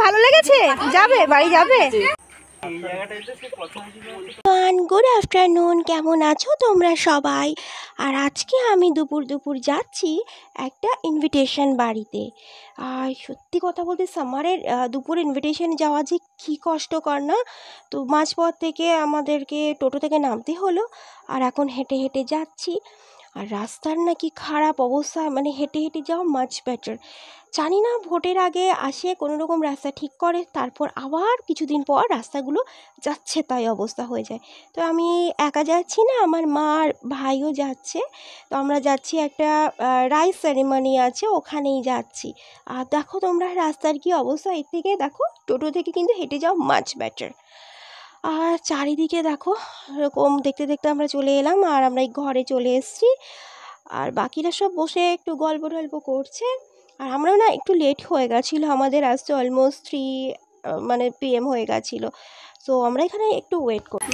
ভালো লেগেছে? যাবে বাড়ি যাবে? গুড আফটারনুন, কেমন আছো তোমরা সবাই? আর আজকে আমি দুপুর যাচ্ছি একটা ইনভিটেশন বাড়িতে। আর সত্যি কথা বলতে সামারের দুপুর ইনভিটেশন যাওয়া যে কী কষ্টকর না। তো মাঝপথ থেকে আমাদেরকে টোটো থেকে নামতে হলো, আর এখন হেঁটে হেঁটে যাচ্ছি। আর রাস্তার নাকি খারাপ অবস্থা, মানে হেঁটে হেঁটে যাওয়া মাচ বেটার। জানি না ভোটের আগে আসে কোনো রকম রাস্তা ঠিক করে, তারপর আবার কিছুদিন পর রাস্তাগুলো যাচ্ছে তাই অবস্থা হয়ে যায়। তো আমি একা যাচ্ছি না, আমার মা আর ভাইও যাচ্ছে। তো আমরা যাচ্ছি একটা রাইস সেরিমনি আছে, ওখানেই যাচ্ছি। আর দেখো তোমরা রাস্তার কি অবস্থা, এর থেকে দেখো টোটো থেকে কিন্তু হেঁটে যাওয়া মাচ বেটার। আর চারিদিকে দেখো এরকম দেখতে দেখতে আমরা চলে এলাম, আর আমরা এই ঘরে চলে এসেছি। আর বাকিরা সব বসে একটু গল্প টল্প করছে। আর আমরাও না একটু লেট হয়ে গেছিলো, আমাদের আসতে অলমোস্ট 3 মানে PM হয়ে গেছিলো। তো আমরা এখানে একটু ওয়েট করি।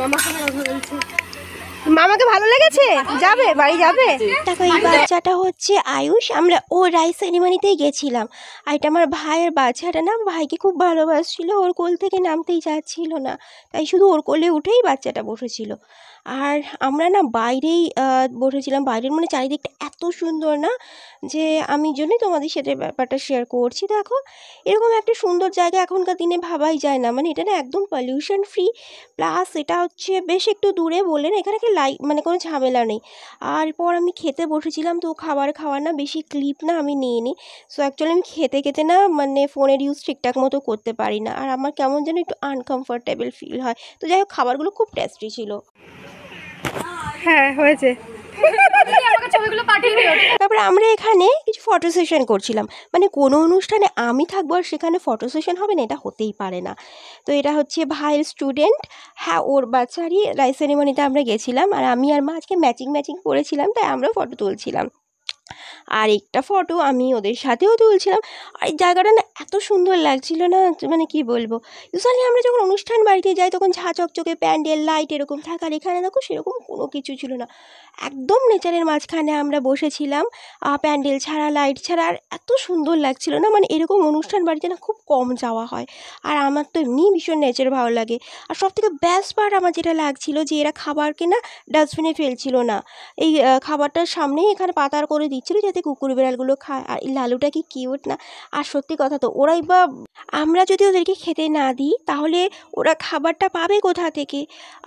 মামাকে ভালো লেগেছে? যাবে বাড়ি যাবে? দেখো এই বাচ্চাটা হচ্ছে আয়ুষ, আমরা ও রাইস সেরিমনিতেই গেছিলাম। আর এটা আমার ভাইয়ের বাচ্চাটা না, ভাইকে খুব ভালোবাসছিল, ওর কোল থেকে নামতেই চাচ্ছিল না, তাই শুধু ওর কোলে উঠেই বাচ্চাটা বসেছিল। আর আমরা না বাইরেই বসেছিলাম, বাইরের মানে চারিদিকটা এত সুন্দর না, যে আমি জন্যই তোমাদের সাথে ব্যাপারটা শেয়ার করছি। দেখো এরকম একটা সুন্দর জায়গা এখনকার দিনে ভাবাই যায় না, মানে এটা না একদম পলিউশন ফ্রি, প্লাস এটা হচ্ছে বেশ একটু দূরে বললেন, এখানে কি মানে কোনো ঝামেলা নেই। আর এরপর আমি খেতে বসেছিলাম, তো খাওয়ার না বেশি ক্লিপ না আমি নিয়ে নিই। সো অ্যাকচুয়ালি আমি খেতে খেতে না মানে ফোনের ইউজ ঠিকঠাক মতো করতে পারি না, আর আমার কেমন যেন একটু আনকমফোর্টেবল ফিল হয়। তো যাই হোক, খাবারগুলো খুব টেস্টি ছিল। হ্যাঁ হয়েছে। তারপরে আমরা এখানে কিছু ফটো সেশন করছিলাম, মানে কোনো অনুষ্ঠানে আমি থাকবো আর সেখানে ফটো সেশন হবে না, এটা হতেই পারে না। তো এটা হচ্ছে ভাইয়ের স্টুডেন্ট, হ্যাঁ ওর বাচ্চারই রাইস সেরিমনিতে আমরা গেছিলাম, আর আমি আর মা আজকে ম্যাচিং করেছিলাম, তাই আমরা ফটো তুলছিলাম। আর একটা ফটো আমি ওদের সাথেও তুলছিলাম। আর এই জায়গাটা না এত সুন্দর লাগছিল না, মানে কি বলবো। ইউজুয়ালি আমরা যখন অনুষ্ঠান বাড়িতে যাই তখন ঝাঁ চকচকে প্যান্ডেল লাইট এরকম থাকার, এখানে দেখো সেরকম কোনো কিছু ছিল না। একদম নেচারের মাঝখানে আমরা বসেছিলাম, প্যান্ডেল ছাড়া লাইট ছাড়া, আর এত সুন্দর লাগছিল না, মানে এরকম অনুষ্ঠান বাড়িতে না খুব কম যাওয়া হয়। আর আমার তো এমনিই ভীষণ নেচার ভালো লাগে। আর সবথেকে বেস্ট পার্ট আমার যেটা লাগছিল, যে এরা খাবারকে না ডাস্টবিনে ফেলছিল না, এই খাবারটার সামনেই এখানে পাতার করে দিচ্ছিল যাতে কুকুর বিড়ালগুলো খায়। আর এই লালুটা কি কিউট না। আর সত্যি কথা তো ওরাই বা, আমরা যদি ওদেরকে খেতে না দিই তাহলে ওরা খাবারটা পাবে কোথা থেকে?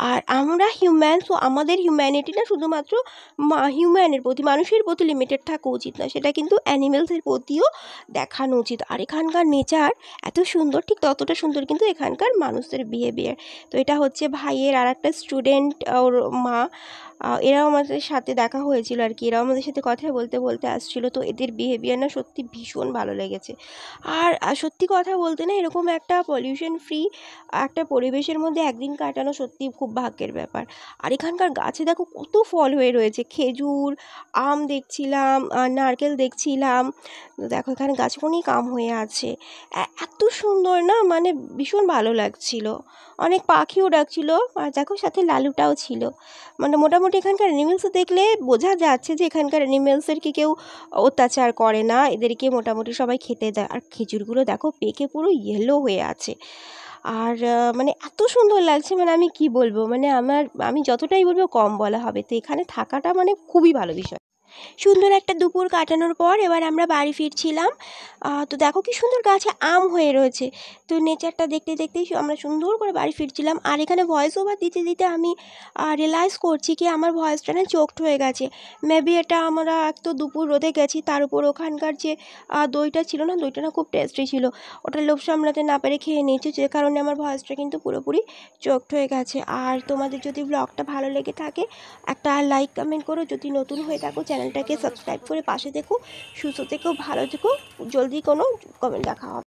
আর আমরা হিউম্যান, সো আমাদের হিউম্যানিটি না শুধুমাত্র হিউম্যানের প্রতি, মানুষের প্রতি লিমিটেড থাকা উচিত না, সেটা কিন্তু অ্যানিমেলসের প্রতিও দেখানো উচিত। আর এখানকার নেচার এত সুন্দর, ঠিক ততটা সুন্দর কিন্তু এখানকার মানুষদের বিহেভিয়ার। তো এটা হচ্ছে ভাইয়ের আর একটা স্টুডেন্ট, ওর মা, এরাও আমাদের সাথে দেখা হয়েছিল আর কি, এরাও আমাদের সাথে কথা বলতে বলতে আসছিলো। তো এদের বিহেভিয়ার না সত্যি ভীষণ ভালো লেগেছে। আর সত্যি কথা বলতে না এরকম একটা পলিউশন ফ্রি একটা পরিবেশের মধ্যে একদিন কাটানো সত্যি খুব ভাগ্যের ব্যাপার। আর এখানকার গাছে দেখো কত ফল হয়ে রয়েছে, খেজুর, আম দেখছিলাম, নারকেল দেখছিলাম। তো দেখো এখানে গাছে অনেক আম হয়ে আছে, এত সুন্দর না, মানে ভীষণ ভালো লাগছিল। অনেক পাখিও ডাকছিল, আর দেখো সাথে লালুটাও ছিল। মানে মোটামুটি এখানকার অ্যানিমেলস দেখলে বোঝা যাচ্ছে যে এখানকার অ্যানিমেলসদেরকে কেউ অত্যাচার করে না, এদেরকে মোটামুটি সবাই খেতে দেয়। আর খেজুরগুলো দেখো পেকে পুরো ইয়েলো হয়ে আছে। আর মানে এত সুন্দর লাগছে, মানে আমি কি বলবো, মানে আমি যতটাই বলবো কম বলা হবে। তো এখানে থাকাটা মানে খুবই ভালো বিষয়। সুন্দর একটা দুপুর কাটানোর পর এবার আমরা বাড়ি ফিরছিলাম। তো দেখো কি সুন্দর গাছে আম হয়ে রয়েছে। তো নেচারটা দেখতে দেখতেই আমরা সুন্দর করে বাড়ি ফিরছিলাম। আর এখানে ভয়েস ওভার দিতে দিতে আমি রিয়েলাইজ করছি কি আমার ভয়েসটা না চোখড হয়ে গেছে। মেবি এটা আমরা এক তো দুপুর রোদে গেছি, তার উপর ওখানকার যে দইটা ছিল না, দইটা না খুব টেস্টি ছিল, ওটা লোভ সামলাতে না পেরে খেয়ে নিয়েছি, যে কারণে আমার ভয়েসটা কিন্তু পুরোপুরি চোখড হয়ে গেছে। আর তোমাদের যদি ব্লগটা ভালো লেগে থাকে একটা লাইক কমেন্ট করো, যদি নতুন হয়ে থাকো চ্যানেলটাকে সাবস্ক্রাইব করে পাশে থেকো। সুস্থ থেকো, ভালো থেকো, জলদি কোনো কমেন্ট দেখা হবে।